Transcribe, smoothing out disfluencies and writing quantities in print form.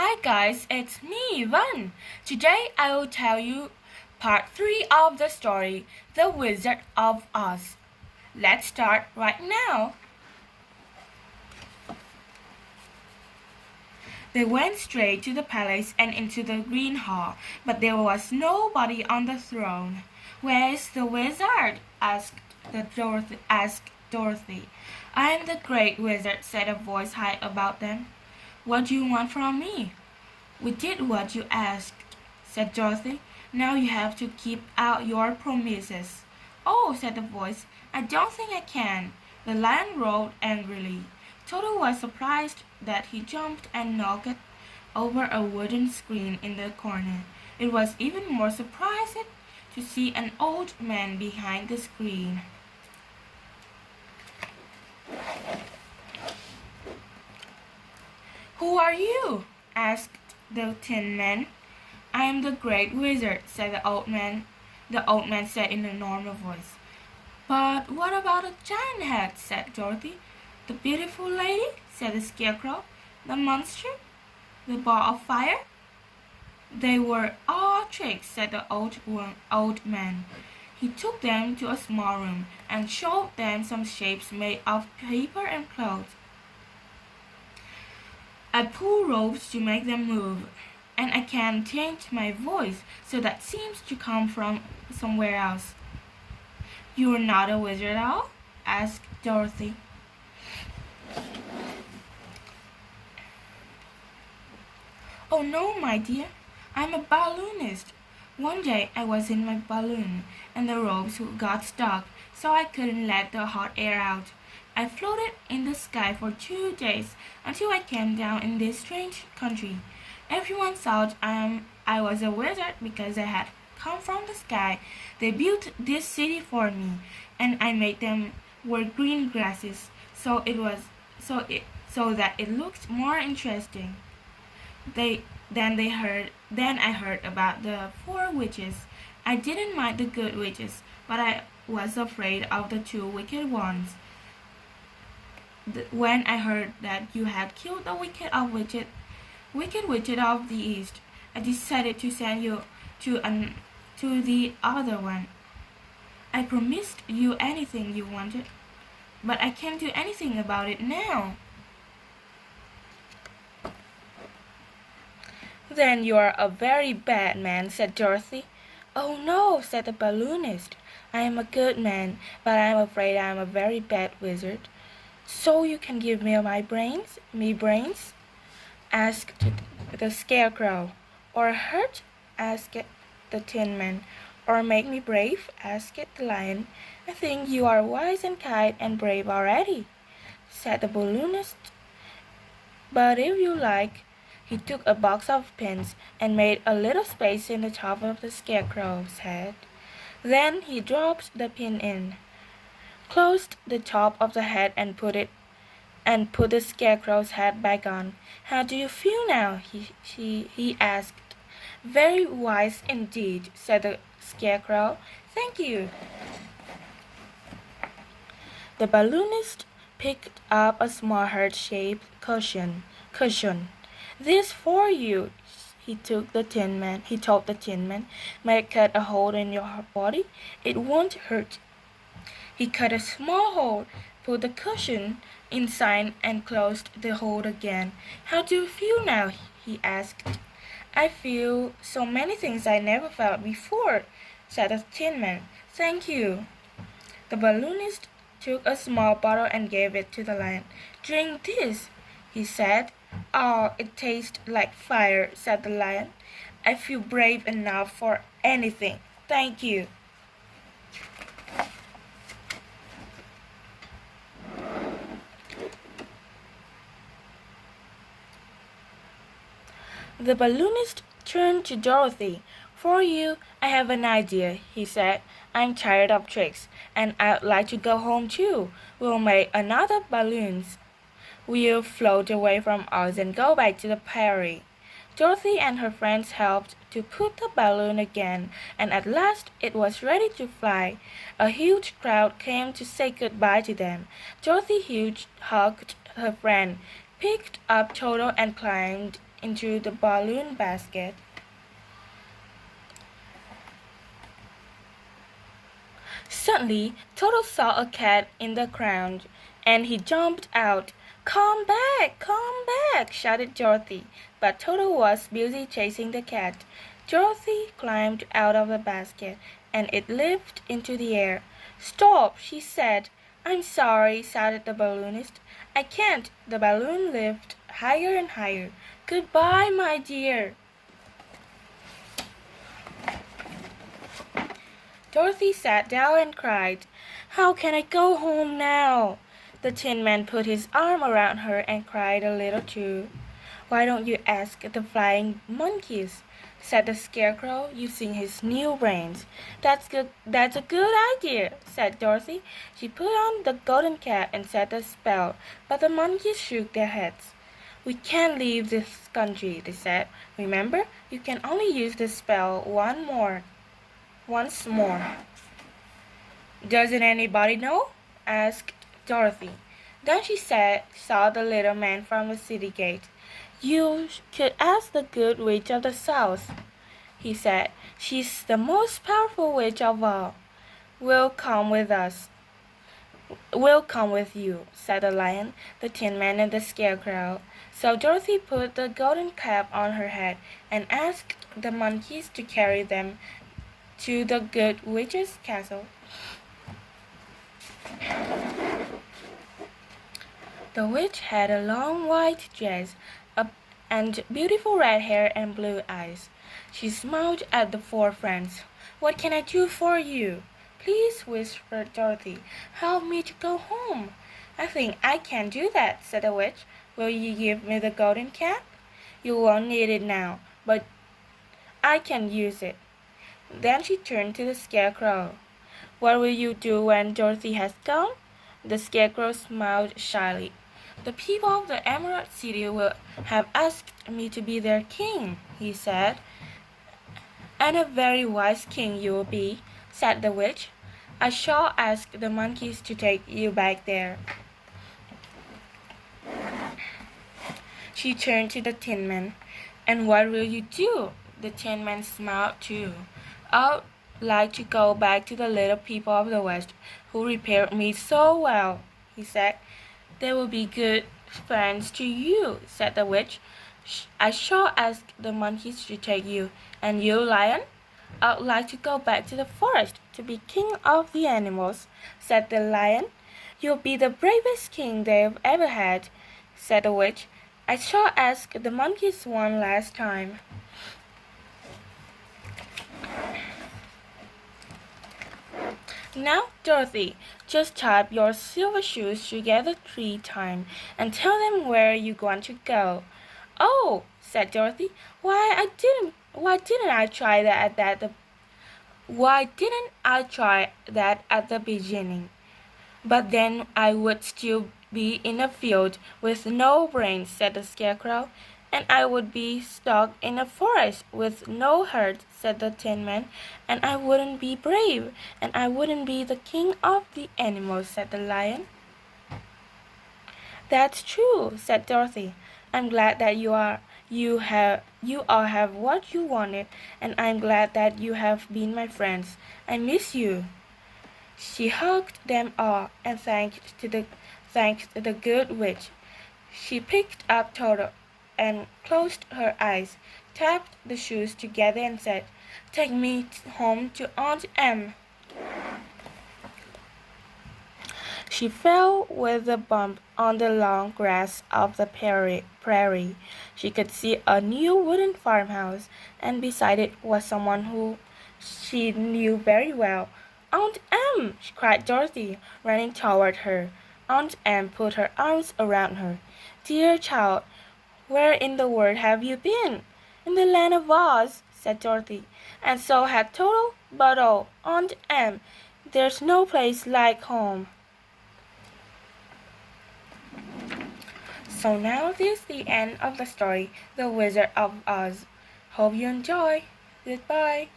Hi guys, it's me, Van. Today I will tell you part 3 of the story, The Wizard of Oz. Let's start right now. They went straight to the palace and into the green hall, but there was nobody on the throne. "Where's the wizard?" asked Dorothy. "I am the great wizard," said a voice high above them. "What do you want from me?" "We did what you asked," said Dorothy. "Now you have to keep out your promises." "Oh," said the voice, "I don't think I can." The lion roared angrily. Toto was surprised that he jumped and knocked over a wooden screen in the corner. It was even more surprising to see an old man behind the screen. "Who are you?" asked the Tin Man. "I am the Great Wizard," said the old man. The old man said in a normal voice. "But what about a giant head?" said Dorothy. "The beautiful lady?" said the Scarecrow. "The monster? The ball of fire?" "They were all tricks," said the old man. He took them to a small room and showed them some shapes made of paper and cloth. "I pull ropes to make them move, and I can change my voice so that seems to come from somewhere else." "You're not a wizard at all?" asked Dorothy. "Oh no, my dear, I'm a balloonist. One day I was in my balloon, and the ropes got stuck, so I couldn't let the hot air out. I floated in the sky for 2 days until I came down in this strange country. Everyone thought I was a wizard because I had come from the sky. They built this city for me, and I made them wear green glasses so that it looked more interesting. Then I heard about the 4 witches. I didn't mind the good witches, but I was afraid of the 2 wicked ones. When I heard that you had killed the wicked witch of the East, I decided to send you to the other one. I promised you anything you wanted, but I can't do anything about it now." "Then you are a very bad man," said Dorothy. "Oh no," said the balloonist. "I am a good man, but I am afraid I am a very bad wizard." "So you can give me my brains? Me brains?" asked the Scarecrow. "Or hurt?" asked the Tin Man. "Or make me brave?" asked the Lion. "I think you are wise and kind and brave already," said the balloonist. "But if you like." He took a box of pins and made a little space in the top of the Scarecrow's head. Then he dropped the pin in, closed the top of the head and put the Scarecrow's head back on. "How do you feel now?" he asked. "Very wise indeed," said the Scarecrow. "Thank you." The balloonist picked up a small heart-shaped cushion. "This for you," he told the Tin Man. "May I cut a hole in your body? It won't hurt." He cut a small hole, put the cushion inside, and closed the hole again. "How do you feel now?" he asked. "I feel so many things I never felt before," said the Tin Man. "Thank you." The balloonist took a small bottle and gave it to the Lion. "Drink this," he said. "Oh, it tastes like fire," said the Lion. "I feel brave enough for anything. Thank you." The balloonist turned to Dorothy. "For you, I have an idea," he said. "I'm tired of tricks, and I'd like to go home too. We'll make another balloons. We'll float away from Oz and go back to the prairie." Dorothy and her friends helped to put the balloon again, and at last it was ready to fly. A huge crowd came to say goodbye to them. Dorothy hugged her friend, picked up Toto and climbed into the balloon basket. Suddenly, Toto saw a cat in the ground, and he jumped out. "Come back! Come back!" shouted Dorothy, but Toto was busy chasing the cat. Dorothy climbed out of the basket, and it leaped into the air. "Stop!" she said. "I'm sorry," shouted the balloonist. "I can't." The balloon lifted higher and higher. "Goodbye, my dear." Dorothy sat down and cried, "How can I go home now?" The Tin Man put his arm around her and cried a little too. "Why don't you ask the flying monkeys?" said the Scarecrow, using his new brains. That's a good idea," said Dorothy. She put on the golden cap and said the spell, but the monkeys shook their heads. "We can't leave this country," they said. "Remember, you can only use the spell once more." "Doesn't anybody know?" asked Dorothy. Then she saw the little man from the city gate. "You could ask the Good Witch of the South," he said. "She's the most powerful witch of all." "We'll come with us." "We'll come with you," said the Lion, the Tin Man, and the Scarecrow. So Dorothy put the golden cap on her head and asked the monkeys to carry them to the Good Witch's castle. The witch had a long white dress and beautiful red hair and blue eyes. She smiled at the four friends. "What can I do for you?" "Please," whispered Dorothy, "help me to go home." "I think I can do that," said the witch. "Will you give me the golden cap?" "You won't need it now, but I can use it." Then she turned to the Scarecrow. "What will you do when Dorothy has gone?" The Scarecrow smiled shyly. "The people of the Emerald City will have asked me to be their king," he said. "And a very wise king you will be," said the witch. "I shall ask the monkeys to take you back there." She turned to the Tin Man. "And what will you do?" The Tin Man smiled too. "I'd like to go back to the little people of the West who repaired me so well," he said. "They will be good friends to you," said the witch. "I shall ask the monkeys to take you. And you, Lion?" "I'd like to go back to the forest to be king of the animals," said the Lion. "You'll be the bravest king they've ever had," said the witch. "I shall ask the monkeys one last time." "Now, Dorothy, just tap your silver shoes together 3 times and tell them where you want to go." "Oh," said Dorothy, why didn't I try that at the beginning?" "But then I would still be in a field with no brains," said the Scarecrow. "And I would be stuck in a forest with no herd," said the Tin Man. "And I wouldn't be brave, and I wouldn't be the king of the animals," said the Lion. "That's true," said Dorothy. "I'm glad that you all have what you wanted, and I'm glad that you have been my friends. I miss you." She hugged them all and thanked the Good Witch. She picked up Toto and closed her eyes, tapped the shoes together and said, "Take me home to Aunt Em." She fell with a bump on the long grass of the prairie. She could see a new wooden farmhouse, and beside it was someone who she knew very well. "Aunt Em!" cried Dorothy, running toward her. Aunt Em put her arms around her. "Dear child, where in the world have you been?" "In the land of Oz," said Dorothy. "And so had Toto. But oh, Aunt Em, there's no place like home." So now this is the end of the story, The Wizard of Oz. Hope you enjoy. Goodbye.